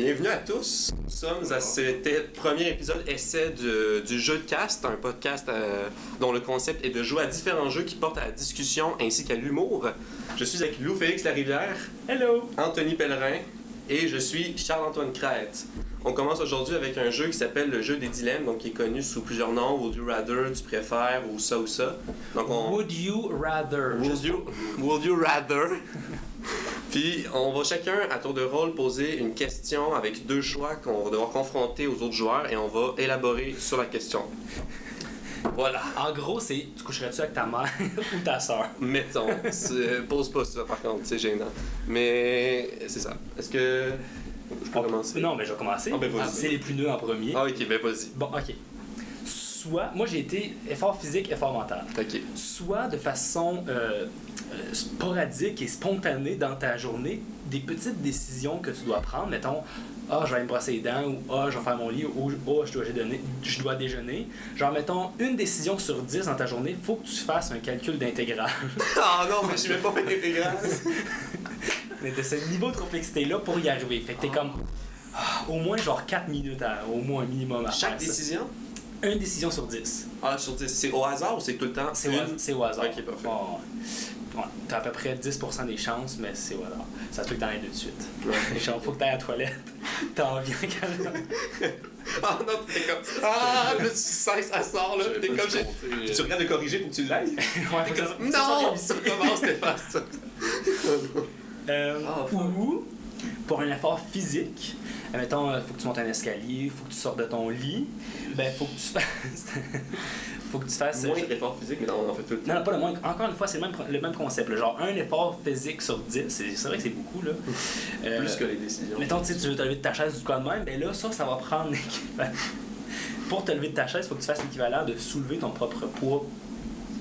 Bienvenue à tous. Nous sommes à cet premier épisode essai du jeu de cast, un podcast dont le concept est de jouer à différents jeux qui portent à la discussion ainsi qu'à l'humour. Je suis avec Lou-Félix Larivière, Hello! Anthony Pellerin et je suis Charles-Antoine Crête. On commence aujourd'hui avec un jeu qui s'appelle le jeu des dilemmes, donc qui est connu sous plusieurs noms, Would You Rather, Tu préfères ou ça ou ça. Donc Would you rather? Would you rather? Puis on va chacun à tour de rôle poser une question avec deux choix qu'on va devoir confronter aux autres joueurs et on va élaborer sur la question. Voilà. En gros, c'est tu coucherais-tu avec ta mère ou ta soeur? Mettons. Pose pas ça par contre, c'est gênant. Mais c'est ça. Est-ce que je peux commencer? Non, mais je vais commencer. Ah, ben vas-y. C'est les plus nuls en premier. Ah ok, ben vas-y. Bon, ok. Soit, moi j'ai été effort physique, effort mental. Ok. Soit de façon sporadique et spontanée dans ta journée, des petites décisions que tu dois prendre. Mettons, je vais aller me brosser les dents, ou je vais faire mon lit, ou je dois déjeuner. Genre, mettons, une décision sur 10 dans ta journée, faut que tu fasses un calcul d'intégrale. Ah non, mais je vais pas fait d'intégrale. Mais t'as ce niveau de complexité-là pour y arriver. Fait que t'es comme au moins genre 4 minutes, au moins un minimum à Chaque faire ça. décision? Une décision sur 10. Ah, sur 10. C'est au hasard ou c'est tout le temps? C'est au hasard. Ok, parfait. Bon, ouais, t'as à peu près 10% des chances, mais c'est au hasard. Ça se peut que t'en aies deux de suite. Ouais. Genre, faut que t'ailles à la toilette. T'en viens quand même. Ah non, t'es comme. Ah, là tu cesses, ça sort là. T'es comme. Puis tu regardes de corriger pour que tu l'ailles. Ouais, T'es c'est comme. ça, Non! c'est ça, Tu recommences, t'effaces ça. Ou, pour un effort physique, mettons, faut que tu montes un escalier, faut que tu sortes de ton lit, ben faut que tu fasses. faut que tu fasses. Moins d'effort physique, mais on en fait tout le temps. Non, pas le moins. Encore une fois, c'est le même concept. Là. Genre, un effort physique sur 10, c'est vrai que c'est beaucoup. Là. Plus que les décisions. Mettons, tu veux te lever de ta chaise du quoi de même, ben là, ça va prendre l'équivalent. Pour te lever de ta chaise, il faut que tu fasses l'équivalent de soulever ton propre poids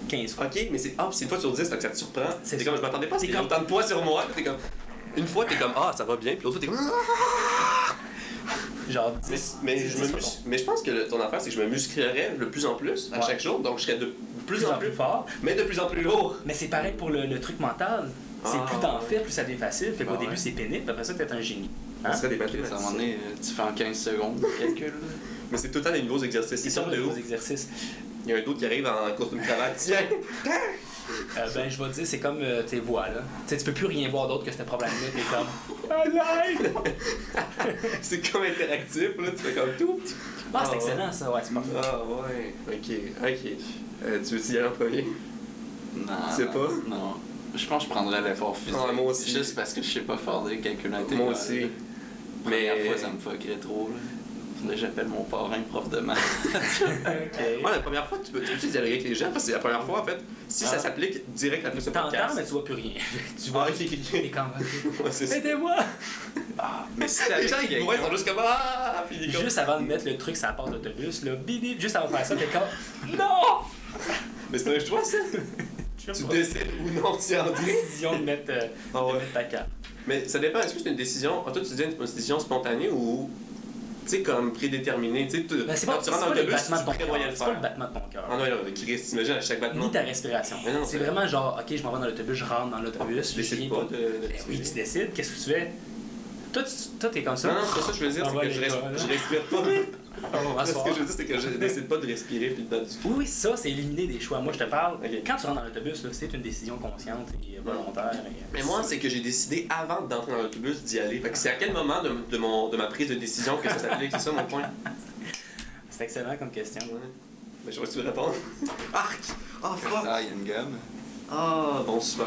15 fois. Ok, mais c'est une fois sur 10, fait que ça te surprend. C'est T'es ça. comme, je m'attendais pas à ce qu'il y ait comme- autant de poids sur moi. T'es comme. Une fois, t'es comme, ça va bien, puis l'autre fois, t'es comme. Genre 10. Mais je pense que ton affaire, c'est que je me musclerais de plus en plus à chaque jour, donc je serais de plus en plus fort. mais de plus en plus lourd. Mais c'est pareil pour le truc mental. C'est plus t'en fais, plus ça devient facile. Fait qu'au Ah début, ouais. c'est pénible, puis après ça, t'es un génie. Ça serait des À un moment donné, tu fais en 15 secondes le calcul. Mais c'est tout le temps des nouveaux exercices. C'est Ils sortent ça, de les où? nouveaux exercices. Il y a un d'autre qui arrive en course de cravate. Tiens! Ben, je vais te dire, c'est comme tes voix, là. Tu sais, tu peux plus rien voir d'autre que ce problème-là. T'es comme. Alive! C'est comme interactif, là, tu fais comme tout. Ah, c'est excellent, ça, ouais, c'est parfait. Ah ouais, ok. Tu veux-tu y aller en premier? Non. Tu sais pas? Non. Je pense que je prendrais l'effort physique. Ah, moi aussi. Juste parce que je sais pas faire des calculs intégrales. Moi aussi. Première Mais- fois, ça me fuckerait trop. Là. Faudrait que j'appelle mon parrain, prof de maths. Ok. Ouais, la première fois, tu peux dialoguer avec les gens, parce que c'est la première fois, en fait, si ça s'applique direct après ce T'entends, podcast. mais tu vois plus rien. Tu Ah, vois, ok, t'es comme. Ouais, c'est ça. Aidez-moi! Mais si Les gens, ils voient, ils sont juste comme puis ils comme- Juste avant de mettre le truc sur la porte d'autobus, là, bip bip, juste avant de faire ça, t'es comme. Non! Mais c'est un choix, ça. Tu décides ou non, tu en dis. décision de mettre, Ah ouais. de mettre ta carte. Mais ça dépend, est-ce que c'est une décision. Toi, tu dis une décision spontanée ou. Tu sais, comme prédéterminée. Tu sais, Ben, c'est quand pas, tu c'est rentres dans pas le l'autobus, battement de tu ton cœur. prévoyais le C'est pas le faire. battement de ton cœur. Ah non, là, Chris, t'imagines à chaque battement. Ni ta respiration. Mais non, C'est c'est- vraiment genre, ok, je m'en vais dans l'autobus, je rentre dans l'autobus, Tu je décides viens pas pas. de. Ben oui, tu décides, qu'est-ce que tu fais? Toi, t'es comme ça? Non, c'est ça que je veux dire, Ah c'est ouais, que je les gars, là. respire pas. Oh, à Ce soir. que je veux dire, c'est que je décide pas de respirer puis de. Oui, ça, c'est éliminer des choix. Moi, je te parle, Ok. quand tu rentres dans l'autobus, là, c'est une décision consciente et volontaire. Mais moi, c'est que j'ai décidé avant d'entrer dans l'autobus d'y aller. Fait que c'est à quel moment de ma prise de décision que ça s'applique, c'est ça mon point. C'est excellent comme question. Ouais. Mais je vois si tu veux répondre. Arc! Ah, fuck! Ah, il y a une gamme. Ah, bon, super.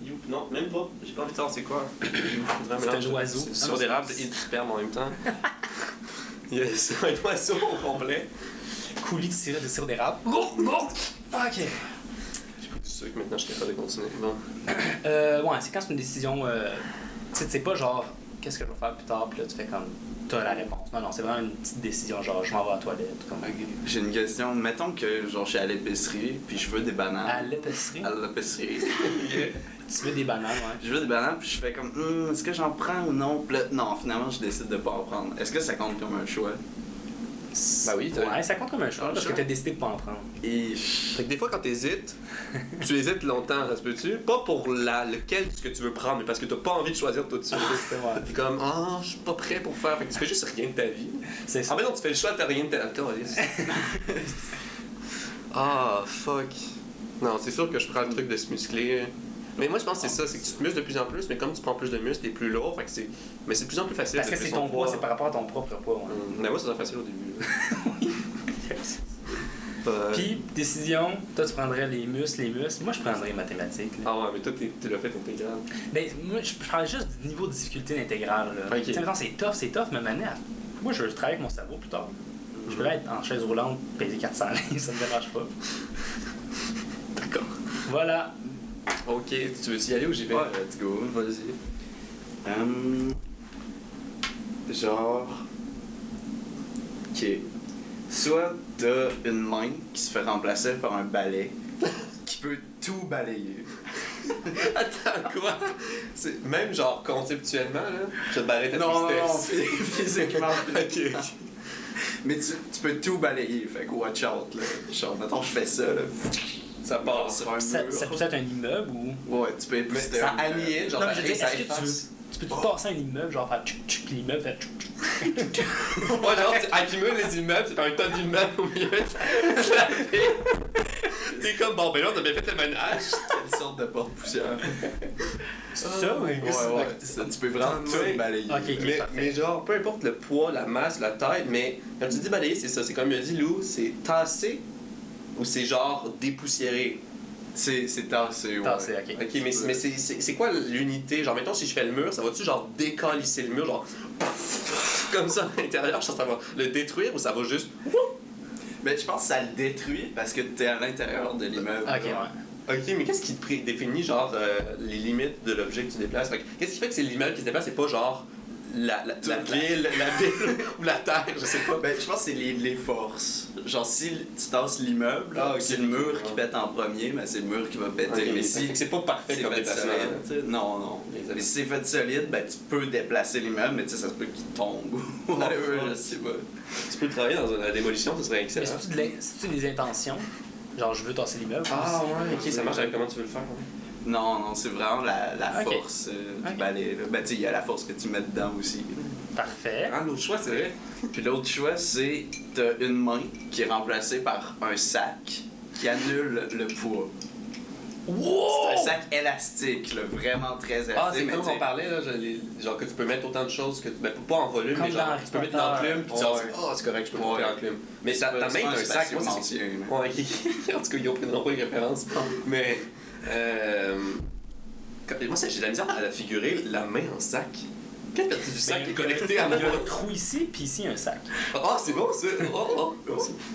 You. Non, même pas. J'ai pas envie de savoir c'est quoi. C'est un oiseau. C'est du sirop d'érable et du sperme en même temps. Yes, c'est un oiseau au complet. Coulis de sirop d'érable. Go! Ok. J'ai pris du sucre, maintenant je suis capable de continuer. Bon. Ouais, c'est quand c'est une décision. Tu sais pas genre, qu'est-ce que je vais faire plus tard, puis là, tu fais comme. T'as la réponse. Non, c'est vraiment une petite décision, genre, je m'en vais à la toilette. Comme... Ok. J'ai une question. Mettons que genre, je suis à l'épicerie, puis je veux des bananes. À l'épicerie. À l'épicerie. Tu veux des bananes, ouais. Je veux des bananes, puis je fais comme, est-ce que j'en prends ou non? Puis là, non, finalement, je décide de pas en prendre. Est-ce que ça compte comme un choix? Ben oui, Ouais, ça compte comme un choix parce que t'as décidé de pas en prendre. Et Fait que des fois, quand t'hésites, tu hésites longtemps, ça se peut-tu? Pas pour lequel que tu veux prendre, mais parce que t'as pas envie de choisir tout de suite. T'es comme, ah, je suis pas prêt pour faire. Fait que tu fais juste rien de ta vie. C'est ça. En fait, non, tu fais le choix de faire rien de ta vie. Ah, fuck. Non, c'est sûr que je prends le truc de se muscler. Mais moi, je pense que c'est ça, c'est que tu te muscles de plus en plus, mais comme tu prends plus de muscles, t'es plus lourd, fait que c'est... Mais c'est de plus en plus facile. Parce que de c'est son ton poids, c'est par rapport à ton propre poids. Ouais. Mais moi, ça serait facile au début. Puis, décision, toi tu prendrais les muscles. Moi je prendrais les mathématiques. Là. Ah ouais, mais toi, tu l'as fait intégral. Ben, moi je parle juste du niveau de difficulté d'intégrale. Ok. Tu sais, mettons, c'est tough, mais maintenant, moi je veux travailler avec mon cerveau plus tard. Je peux être en chaise roulante, payer 400 livres, ça me dérange pas. D'accord. Voilà. Ok, tu veux y aller ou j'y vais? ouais, let's go. Vas-y. Genre. Ok. Soit t'as une main qui se fait remplacer par un balai qui peut tout balayer. Attends, quoi? C'est même genre conceptuellement, là, je te balais ta tristesse. Physiquement. Ok. Mais tu peux tout balayer, fait que watch out là. Genre, mettons, je fais ça là. Ça passe. Sur un Ça mur. peut être un immeuble ou. Ouais, tu peux Mais épousseter ça un annihile, genre, Non, mais ça je veux dire, est-ce que efface. tu peux-tu passer un immeuble, genre faire tchouc tchouc, puis l'immeuble fait tchouc tchouc tchouc. Ouais, genre, tu accumules les immeubles, c'est un tas d'immeubles au milieu de la ville. T'es comme, bon, ben là, on a bien fait le ménage. Quelle sorte de porte-poussière. C'est ça ou. Ouais, ça, tu peux vraiment Ouais. tout balayer. Ok, ok. Mais, parfait. mais genre, peu importe le poids, la masse, la taille, mais quand tu dis balayer, c'est ça. C'est comme il a dit Lou, c'est tasser ou c'est genre dépoussiérer. C'est tassé, ouais. Tassé, ok. Ok, mais c'est quoi l'unité? Genre, mettons, si je fais le mur, ça va-tu genre décalisser le mur, genre comme ça à l'intérieur, genre ça va le détruire ou ça va juste. Mais je pense que ça le détruit parce que t'es à l'intérieur de l'immeuble. Ok, ouais. Ok, mais qu'est-ce qui définit genre les limites de l'objet que tu déplaces? Fait que qu'est-ce qui fait que c'est l'immeuble qui se déplace et pas genre la ville ou la terre, je sais pas. Ben, je pense que c'est les forces. Genre, si tu tasses l'immeuble, Ah, ok, c'est le mur ok, qui ouais. pète en premier, mais c'est le mur qui va péter. Ok, mais fait si que c'est pas parfait c'est comme fait déplacement. solide, tu sais, non. Les Mais si c'est fait solide, ben, tu peux déplacer l'immeuble, mais tu sais, ça se peut qu'il tombe. Oh, Whatever, fuck. je sais pas. Tu peux travailler dans la démolition, ce serait Mais excellent. c'est-tu des intentions? Genre, je veux tasser l'immeuble? Ah aussi? ouais, ok, ça marche avec comment tu veux le faire. Ouais. Non, c'est vraiment la Ok. force du Ok. balai. Là. Ben, tu sais, il y a la force que tu mets dedans aussi. Parfait. Ah, l'autre choix, c'est vrai. Puis l'autre choix, c'est t'as une main qui est remplacée par un sac qui annule le poids. Wow! C'est un sac élastique, là, vraiment très élastique. Ah, c'est mais comme tu sais, on parlait, là, genre que tu peux mettre autant de choses que. Ben, pas en volume, Comme mais genre, dans tu peux mettre une Harry Potter. enclume, puis tu dis, Ouais. oh, c'est correct, je peux Ouais. mettre l'enclume. Mais c'est ta pas- main c'est pas est un sac, moi, c'est. ancien, là. Ouais, en tout cas, ils ont pris pas une référence. Mais. Moi, j'ai de la misère à figurer la main en sac. Quelle partie du sac est connectée à Il y a moi? un trou ici, puis ici un sac. Ah, c'est bon, ça! Oh.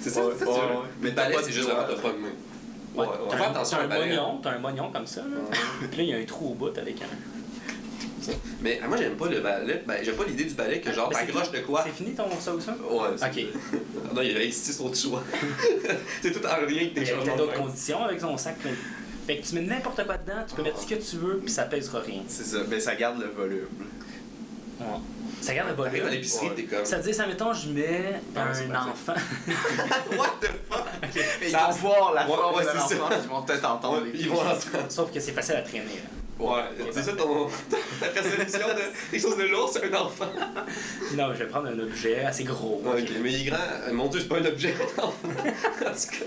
C'est ça, Ouais, c'est ça, ouais, tu veux. ouais. Mais Mais t'as balai, pas c'est de juste doigt. la pas de main. Ouais, on T'as fait un- attention t'as à un balai. mognon, t'as un mognon comme ça, là. Puis là, il y a un trou au bout avec un. Mais moi, j'aime pas le balai. Ben, j'aime pas l'idée du balai que genre Mais c'est t'accroches de quoi. C'est fini ton ça ou ça? Ouais, c'est- Ok. Non, il a ici son choix. C'est tout en lien avec Il tes y a changements. d'autres de main. conditions avec son sac. Fait que tu mets n'importe quoi dedans, tu peux mettre ce que tu veux, puis ça pèsera rien. C'est ça, mais ça garde le volume. Ouais. Ça garde le T'arrives à volume. l'épicerie, Ouais. t'es comme. Ça veut dire, ça mettons, je mets Non, c'est un pas ça. enfant. What the fuck? Ils Ça- vont voir la Ouais, forme ouais, de c'est l'enfant, ils vont peut-être entendre les Ils vont cris. l'entendre. Sauf que c'est facile à traîner. Là. Ouais, c'est ça ta perception de quelque chose de lourd, c'est un enfant. Non, je vais prendre un objet assez gros. Ouais, ok, mais il est grand. Mon dieu, c'est pas un objet, un enfant. En tout cas.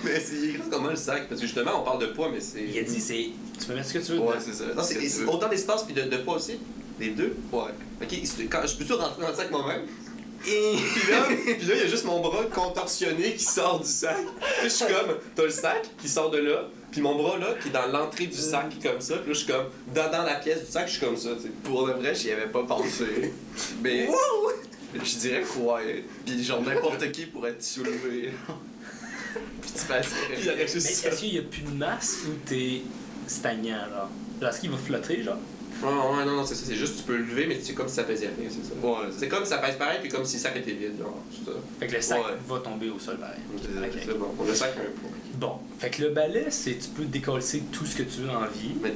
Mais il est grand comment le sac? Parce que justement, on parle de poids, mais c'est. Il a dit, c'est. Tu peux mettre ce que tu veux. Ouais, dedans. c'est ça. Non, c'est autant d'espace puis de poids aussi? Les deux? Ouais. Ok, quand, je peux-tu rentrer dans le sac moi-même? Puis là, il y a juste mon bras contorsionné qui sort du sac. Puis je suis comme, t'as le sac qui sort de là, puis mon bras là qui est dans l'entrée du sac comme ça. Puis là, je suis comme, dans la pièce du sac, je suis comme ça, tu sais. Pour le vrai, j'y avais pas pensé. Mais je dirais que ouais. Puis genre n'importe qui pourrait te soulever. Puis tu fais Puis il y aurait Mais juste ça. est-ce qu'il y a plus de masse ou t'es stagnant, genre? Genre, est-ce qu'il va flotter, genre? Ouais, non, c'est ça, c'est juste tu peux le lever, mais c'est comme si ça pesait rien, c'est ça. Ouais, C'est comme si ça pèse pareil, puis comme si le sac était vide, genre, c'est ça. Fait que le sac Ouais. va tomber au sol, pareil. Ok. C'est bon, le sac a un poids. Bon, fait que le balai, c'est tu peux décoller tout ce que tu veux dans la vie. Mais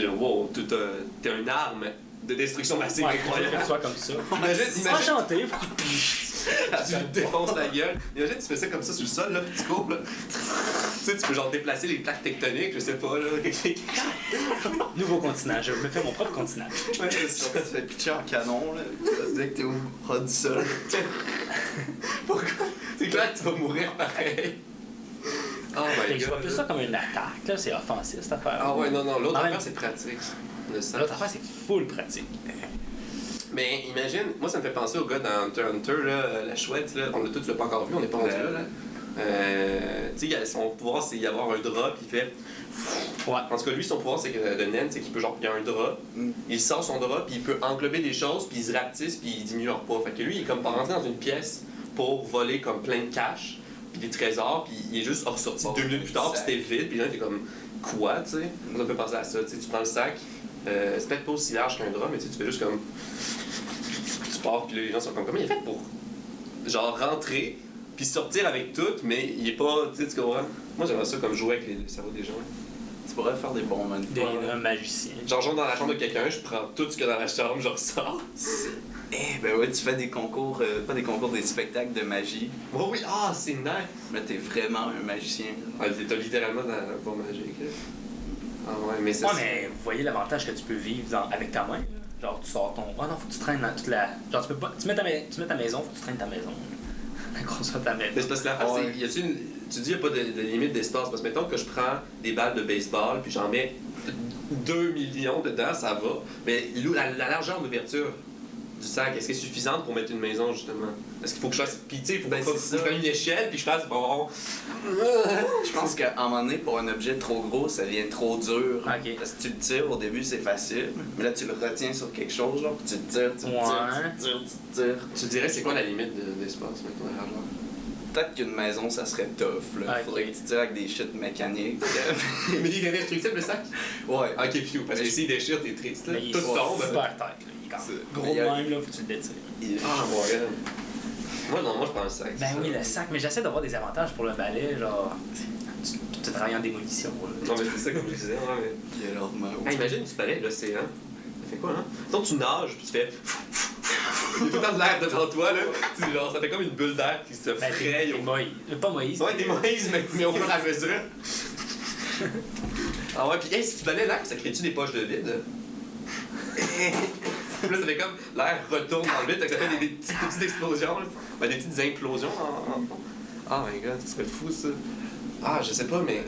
wow, t'es une arme de destruction massive Ouais, incroyable. que tu sois comme ça. Imagine, Enchanté. tu lui défonces la gueule. Imagine, tu fais ça comme ça sur le sol, là, puis tu cours, là. Tu sais, tu peux genre déplacer les plaques tectoniques, je sais pas, là. Nouveau continent, je me fais mon propre continent. Ouais, c'est ça. Tu te fais pitcher en canon, là. Dès que t'es au ras du sol. Pourquoi? C'est clair que tu vas mourir pareil. Oh Fait my que je vois god. plus ça comme une attaque, là, c'est offensif cette affaire. Ah ouais, non, l'autre En affaire, même- c'est pratique. Le sac. L'autre affaire, c'est full pratique. Mais imagine, moi ça me fait penser au gars dans Hunter x Hunter, là, la chouette, là, on l'a tous pas encore vu, on n'est pas rendu là. Tu sais, son pouvoir c'est y avoir un drap, puis il fait. Ouais. En tout cas, lui, son pouvoir c'est que de naine, c'est qu'il peut genre, il y a un drap, il sort son drap, puis il peut englober des choses, puis il se rapetisse, puis il diminue leur poids. Fait que lui, il est comme pas rentré dans une pièce pour voler comme plein de cash, puis des trésors, puis il est juste ressorti 2 minutes plus tard, puis c'était vide, puis là, t'es comme quoi, tu sais? Ça me fait penser à ça, tu sais, tu prends le sac, c'est peut-être pas aussi large qu'un drap, mais tu sais, tu fais juste comme. Tu pars, puis là, les gens sont comme comment il est fait pour genre rentrer puis sortir avec tout, mais il est pas, tu sais, tu comprends? Moi j'aimerais ça comme jouer avec le cerveau des gens. Tu pourrais faire des bons manipulations. Un magicien. Genre je rentre dans la chambre de quelqu'un, je prends tout ce qu'il y a dans la chambre, je ressors. Eh ben ouais, tu fais des concours, pas des concours, des spectacles de magie. Oh oui, ah c'est nice! Mais t'es vraiment un magicien. Ah, t'es littéralement dans la peau magique. Là. Ah ouais, mais ça Ouais, mais vous voyez l'avantage que tu peux vivre avec ta main. Là. Genre, tu sors ton. Ah non, faut que tu traînes dans toute la. Genre, tu peux pas. Tu mets ta maison, faut que tu traînes ta maison. La grosse ta maison. Mais c'est parce que l'affaire, Ouais. c'est. Tu dis, il n'y a pas de limite d'espace. Parce que mettons que je prends des balles de baseball, puis j'en mets 2 millions dedans, ça va. Mais la largeur d'ouverture du sac, est-ce qu'elle est suffisante pour mettre une maison, justement? Est-ce qu'il faut que je fasse. Puis, tu sais, il faut Ben, pas que c'est je ça. prenne une échelle, puis je fasse. Bon. Je pense qu'à un moment donné, pour un objet trop gros, ça devient trop dur. Ok. Parce que tu le tires, au début, c'est facile. Mais là, tu le retiens sur quelque chose, genre, puis tu le tires, tu le Ouais. tires, tu le tires, tu le tires. Tu dirais, c'est quoi la limite d'espace, mettons, la largeur? Peut-être qu'une maison, ça serait tough, là. Ok. Faudrait que tu tires avec des shit mécaniques. Mais il est indestructible, le sac? Ouais. Ok, phew, parce que s'il déchire, t'es triste, là. Mais il Tout est tombe. super tête. Là. Il est quand même C'est- gros mais il y a- même, là, faut que tu le détires. Ah, ouais. Moi, non, moi, je prends le sac. Ben c'est oui, ça. le sac, mais j'essaie d'avoir des avantages pour le balai, genre. Tu travailles en démolition, là. Non, mais c'est ça, comme je disais, ouais, mais. Puis alors, Ah, imagine, tu balais l'océan. Ça fait quoi, hein? Donc tu nages, puis tu fais. Il y a tout le temps de l'air devant toi, là. Tu, genre, ça fait comme une bulle d'air qui se Ben, fraye. t'es Moïse. Pas Moïse. Ouais, t'es Moïse, mais au fur et à mesure. Ah ouais, puis hey, si tu balais l'air, ça crée-tu des poches de vide? Là, ça fait comme l'air retourne dans le vide, fait que ça fait des petites explosions, là. Ben, des petites implosions en. Oh my god, ça serait fou, ça. Ah, je sais pas, mais.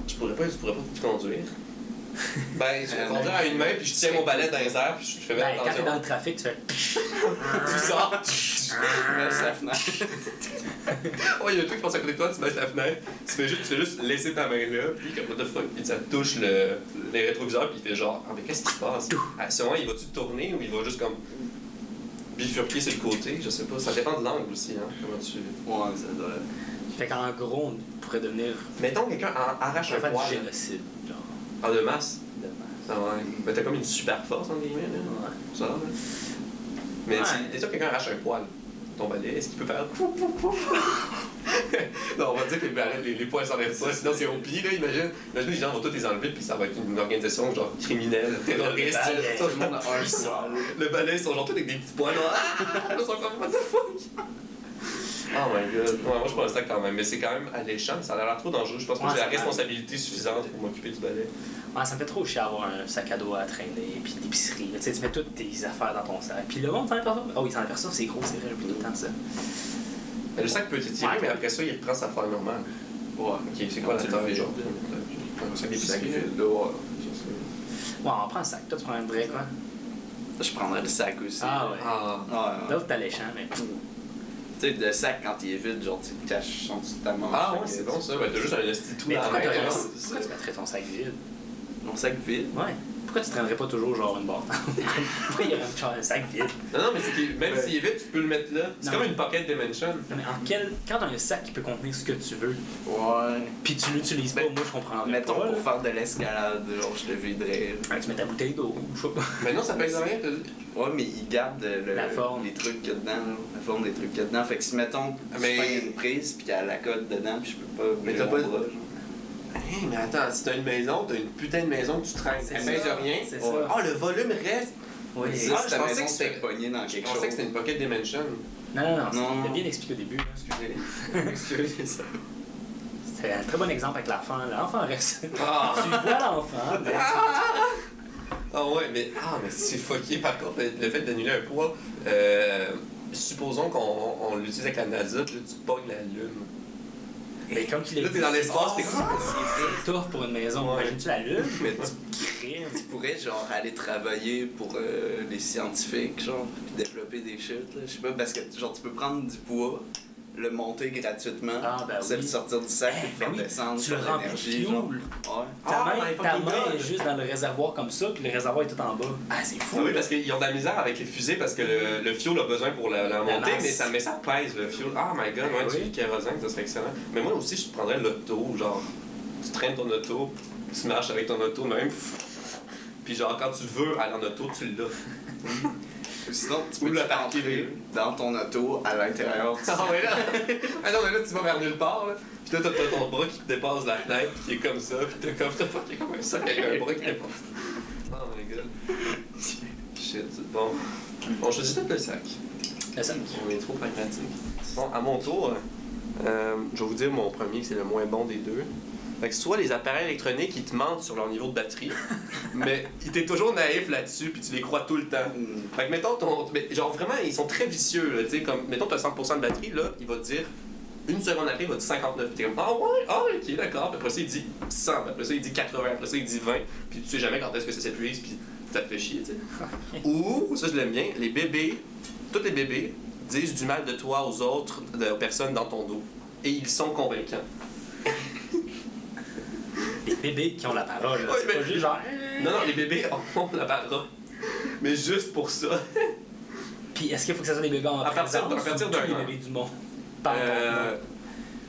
Tu pourrais pas tout conduire. Ben, je vais conduire à une main, puis je tiens mon balai dans les airs, puis je fais Ben, mettre quand t'es dans attention. le trafic, tu fais. Tu sors. Laisse la fenêtre. Ouais, il y a un truc qui passe à côté de toi, tu baisses la fenêtre, tu fais juste laisser ta main là, puis comme what the fuck, puis ça touche les rétroviseurs, puis il fait genre, ah mais qu'est-ce qui se passe? Ah, selon, il va-tu tourner ou il va juste comme bifurquer sur le côté? Je sais pas, ça dépend de l'angle aussi, hein, comment tu. Ouais, ça doit. Fait qu'en gros, on pourrait devenir. Mettons quelqu'un arrache On un va faire poil. du génocide, genre. Ah, de masse? De masse. Ah ouais. Mais t'as comme une super force, entre guillemets, là. Ouais. Ça, là. Mais Ouais. si déjà quelqu'un arrache un poil, ton balai, est-ce qu'il peut faire. Non, on va dire que les poils s'enlèvent pas, sinon c'est au pire, là, imagine. Imagine les gens vont tous les enlever, puis ça va être une organisation genre criminelle, terroriste. Le balai. Tout le monde a un poil. Le balai, ils sont genre tous avec des petits poils. Là, ah! Ils sont comme, what the fuck? Oh my god. Ouais, moi je prends le sac quand même, mais c'est quand même alléchant, ça a l'air trop dangereux. Je pense pas que Ouais, j'ai la ça responsabilité suffisante pour m'occuper du balai. Ouais, ça me fait trop chier d'avoir un sac à dos à traîner, puis l'épicerie. Tu sais, tu mets toutes tes affaires dans ton sac. Puis le monde s'en aperçoit. Oh, il s'en aperçoit, c'est gros, c'est vrai, depuis tout le temps ça. Mais le sac peut t'étirer, Ouais. mais après ça, il reprend sa forme normale. Ouais. Ok, c'est quoi la Tu le taille fais. aujourd'hui? Un sac Ça d'épicerie. fait là, ouais. Ouais, on prend le sac. Toi, tu prends un vrai, quoi. Je prendrais le sac aussi. Ah ouais. Ah. Ouais, ouais. L'autre, t'as alléchant, mais. Tu sais, le sac, quand il est vide, genre, tu le caches en dessous de ta manche. Ah ouais, c'est bon ça. Ouais, t'as juste un esti tout Mais dans la pourquoi, main. t'aurais- là. pourquoi tu mettrais ton sac vide? Mon sac vide. Ouais. Pourquoi tu traînerais pas toujours genre une barre? Pourquoi il y aurait genre un sac vide? Non, non, mais c'est que même s'il est vide, tu peux le mettre là. C'est Non. comme une pocket dimension. Non, mais quand t'as un sac qui peut contenir ce que tu veux, Ouais. puis tu l'utilises pas, Ben, moi je comprends Mettons, pas. pour là. faire de l'escalade, genre, je le viderais. Ouais, tu mets ta bouteille d'eau, je sais pas. Mais non, ça pèse rien. t'as dit. Ouais, mais il garde La forme. les trucs qu'il y a dedans, là. La forme des trucs qu'il y a dedans. Fait que si, mettons, Mais- je prends une prise, puis qu'il y a la colle dedans, puis je peux pas Mais bouger t'as mon pas- bras, genre. Hey, mais attends, si t'as une maison, t'as une putain de maison que tu traînes. C'est Elle ça. pèse rien. C'est Ouais. ça. Ah, le volume reste. Oui. Ça, Ah, si je ta pensais maison que se fait c'était- pogner dans Je quelque pensais chose. que c'était une pocket dimension. Non, Non. c'était bien expliqué au début. Excusez ça. C'est un très bon exemple avec l'enfant. L'enfant reste. Ah! Tu vois l'enfant, ben, Ah ouais, mais c'est fucké par contre, le fait d'annuler un poids. Supposons qu'on l'utilise avec la NASA, puis là tu pognes la Lune. mais comme tu l'as Là, dit, t'es dans l'espace, t'es c'est- comme. c'est tough pour une maison. Ouais. Imagine-tu la lune? Mais tu Crime. Tu pourrais genre aller travailler pour les scientifiques, genre, puis développer des shit, là. Je sais pas, parce que genre tu peux prendre du poids, le monter gratuitement, Ah, ben c'est oui. le sortir du sac et le faire Ben oui, descendre tu sur le remplis de l'énergie, fuel. genre. Ouais. Ta main, my ta fucking main God. est juste dans le réservoir comme ça, puis le réservoir est tout en bas. Ah, c'est fou. Ah oui, parce qu'ils ont de la misère avec les fusées parce que le fuel a besoin pour la montée, masse. mais ça pèse le fuel. Ah my god, ouais, Oui. du kérosène, ça serait excellent. Mais moi aussi, je prendrais l'auto, genre, tu traînes ton auto, tu marches avec ton auto même, puis genre, quand tu veux aller en auto, tu l'as. Sinon, tu Ou peux le rentrer dans ton auto à l'intérieur. Ah ouais, là! Ah non, mais là, tu vas vers nulle part, là. Pis toi, t'as ton bras qui te dépasse la fenêtre, qui est comme ça, pis t'as fucké comme un sac avec un bras qui dépasse. Oh my god. Shit. Bon, on choisit peut-être le sac. Le sac. On est trop pragmatique. Bon, à mon tour, je vais vous dire mon premier, c'est le moins bon des deux. Fait que soit les appareils électroniques, ils te mentent sur leur niveau de batterie, mais t'es toujours naïf là-dessus, puis tu les crois tout le temps. Fait que mettons mais genre vraiment, ils sont très vicieux, là, tu sais, comme, mettons t'as 100% de batterie, là, il va te dire, une seconde après, il va te dire 59, puis t'es comme, ah ouais, ah ok, d'accord, puis après ça, il dit 100, puis après ça, il dit 80, après ça, il dit 20, puis tu sais jamais quand est-ce que ça s'épuise, puis ça te fait chier, tu sais. Ou, ça je l'aime bien, les bébés, tous les bébés disent du mal de toi aux autres, aux personnes dans ton dos, et ils sont convaincants. Les bébés qui ont la parole, là. Ouais, C'est mais- pas juste genre. Non, les bébés ont la parole, mais juste pour ça. Puis est-ce qu'il faut que ça soit des bébés en À partir présence ou d'un tous les an. bébés du monde? Par Euh,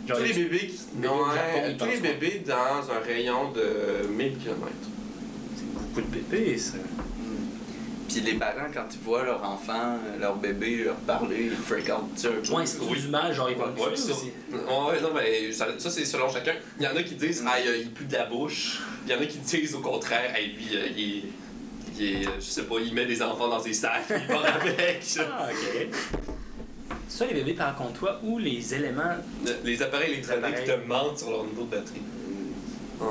Genre, tous les bébés qui. bébés Non, au Japon, ils tous les pensent bébés dans un rayon de 1000 km. c'est beaucoup de bébés, ça. Puis les parents, quand ils voient leur enfant, leur bébé leur parler, ils freak out un peu. Ouais, c'est Oui. du mal, genre ils vont le Ouais, tuer ça. aussi. Ouais, non, mais ça c'est selon chacun. Il y en a qui disent, ah, il pue de la bouche. Il y en a qui disent au contraire, hey, lui, il est, je sais pas, il met des enfants dans ses sacs, il part avec. Ah, ok. Soit les bébés par contre toi ou les éléments. Les appareils électroniques appareils. te mentent sur leur niveau de batterie. Ouais.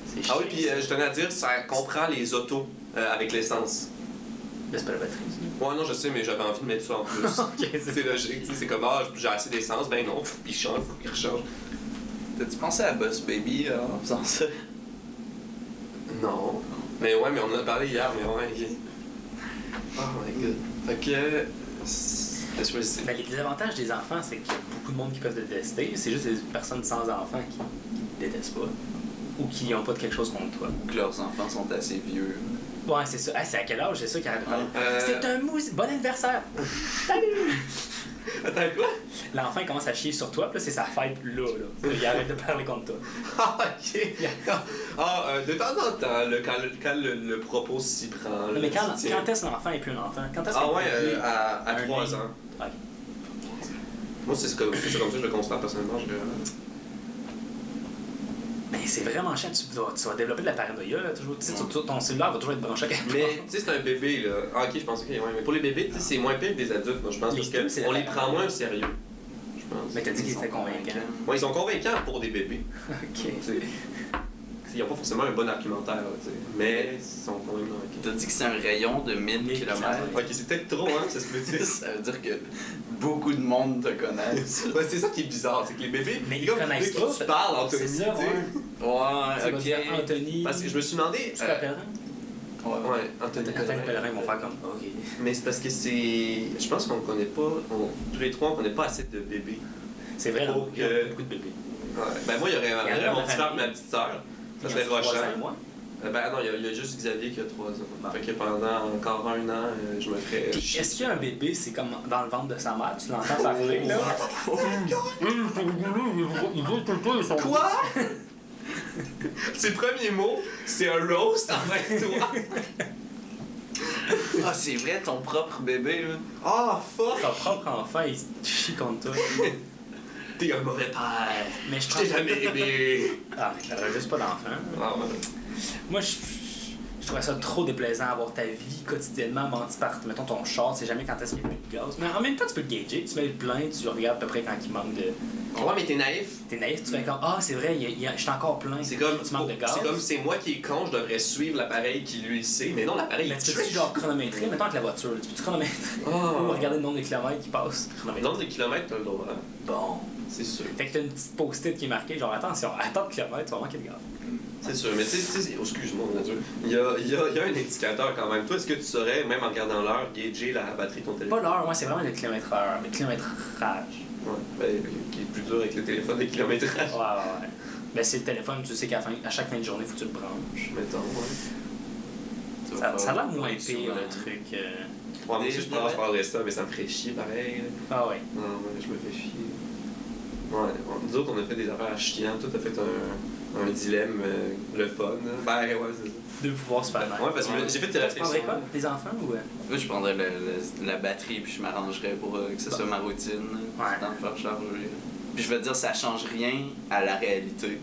C'est Ah oui, chiant, puis ça. je tenais à dire, ça comprend les autos avec l'essence. Mais c'est pas la batterie, ça. Ouais, non, je sais, mais j'avais envie de mettre ça en plus. Ok, C'est logique, tu sais, c'est comme, ah, j'ai assez d'essence, ben non, il change, faut qu'il rechange. T'as-tu pensé à Boss Baby en faisant ça? Non. Mais ouais, mais on en a parlé hier, mais ouais. Oh my god. Fait que. Je me dis. Ben, les désavantages des enfants, c'est qu'il y a beaucoup de monde qui peuvent le détester. C'est juste les personnes sans enfants qui ne détestent pas. Ou qui n'ont pas de quelque chose contre toi. Ou que leurs enfants sont assez vieux. Ouais, c'est ça. Ah, c'est à quel âge? C'est ça qui arrête de parler. Euh, C'est un mousse. Bon anniversaire! Salut! Attends, quoi? L'enfant il commence à chier sur toi, puis là, c'est sa fête là. Puis là, il arrête de parler contre toi. Ah, ok. De temps en temps, quand le propos s'y prend. Mais quand s'y tient. est-ce l'enfant est plus un enfant? Quand est-ce Ah qu'il ouais, est plus à un 3 lit? ans. Ouais. Moi, c'est comme ça que je le considère personnellement. Mais c'est vraiment chiant, tu vas développer de la paranoïa, là, toujours. Tu sais, ton cellulaire va toujours être branché à quelque Mais part. tu sais, c'est un bébé, là. Ah, ok, je pense que. Ouais, mais pour les bébés, tu sais, c'est moins pire que des adultes, moi, je pense. Les Parce deux, c'est qu'on la les prend paranoïa. moins au sérieux. Je pense. Mais t'as dit qu'il était convaincant. Ouais, ils sont convaincants pour des bébés. Ok. Ils n'ont pas forcément un bon argumentaire, là, tu sais. Mais ils sont quand même convaincants. T'as dit que c'est un rayon de 1000 1000 km. Ok, c'est peut-être trop, hein, ça se peut dire. Ça veut dire que beaucoup de monde te connaissent. Ouais, c'est ça qui est bizarre, c'est que les bébés. Mais ils comme, connaissent de pas, qui tu parles, Anthony, C'est tu ça, sais. ouais. Ouais, Tu vas dire Anthony. Parce que je me suis demandé. Tu t'appelleras? Ouais, Anthony. Anthony Pellerin, ils vont faire comme. Ok. Mais c'est parce que c'est. Je pense qu'on connaît pas. Tous les trois, on connaît pas assez de bébés. C'est vrai, là, Pour il y a que- beaucoup de bébés. Ouais. Ben moi, il y aurait Il y en a mon dans petit la frère et ma famille. petite sœur. Ça Ils serait ont 3 rochant. ans et moi. Ben non, il y a juste Xavier qui a 3 ans. Bon. Fait que pendant encore 1 an, je me ferais. Puis, est-ce qu'il y a un bébé, c'est comme dans le ventre de sa mère, tu l'entends parler, là? Quoi? Ses premiers mots, c'est un roast envers toi. Ah, c'est vrai, ton propre bébé, là. Ah, fuck! Ton propre enfant, il se chie contre toi. T'es un mauvais père. Mais je Je pense t'ai jamais aimé. Ah, mais t'aurais juste pas d'enfant. Ah ouais. Moi, je trouvais ça trop déplaisant d'avoir ta vie quotidiennement mentie par, mettons, ton char, tu sais jamais quand est-ce qu'il y a plus de gaz. Mais en même temps, tu peux le gager, tu mets le plein, tu regardes à peu près quand il manque de... Ouais, mais t'es naïf. T'es naïf, tu fais comme, ah, c'est vrai, je suis encore plein. C'est comme, tu manques de gaz. c'est comme c'est moi qui est con, je devrais suivre l'appareil qui lui le sait, mais non, l'appareil Mais il tu peux triche. genre chronométrer, mettons avec la voiture, tu peux chronométrer. Ou regarder le nombre de kilomètres qui passent. Dans des kilomètres, t'as le droit. Bon. C'est sûr. Fait que t'as une petite post-it qui est marquée, genre attention, à tant de kilomètres, tu vas manquer de gaz. C'est sûr, mais tu sais, oh, excuse-moi, mon Dieu. Il y a un indicateur quand même. Toi, est-ce que tu saurais, même en regardant l'heure, gager la batterie de ton téléphone? Pas l'heure, moi c'est vraiment le kilomètre-heure, le kilométrage. Ouais, ben, qui est plus dur avec le téléphone, le kilométrage. Ouais. Ben c'est le téléphone, tu sais qu'à chaque fin de journée, faut que tu le branches. Mettons, ouais. Ça a l'air moins pire souvent. le truc. Ouais, moi aussi, je pense par le restant, mais ça me ferait chier pareil. Ah ouais. Non, ouais, je me fais chier. Ouais, nous autres, on a fait des affaires chiantes. Toi, t'as fait un dilemme, le fun. Ben, ouais, c'est ça. Deux pouvoirs Superman. Ouais, parce que j'ai fait tes Tu prendrais réflexions. quoi? Des enfants ou. Moi, je prendrais la batterie puis je m'arrangerais pour que ce soit ma routine. Ouais. Dans le faire charger. Puis je veux dire, ça change rien à la réalité.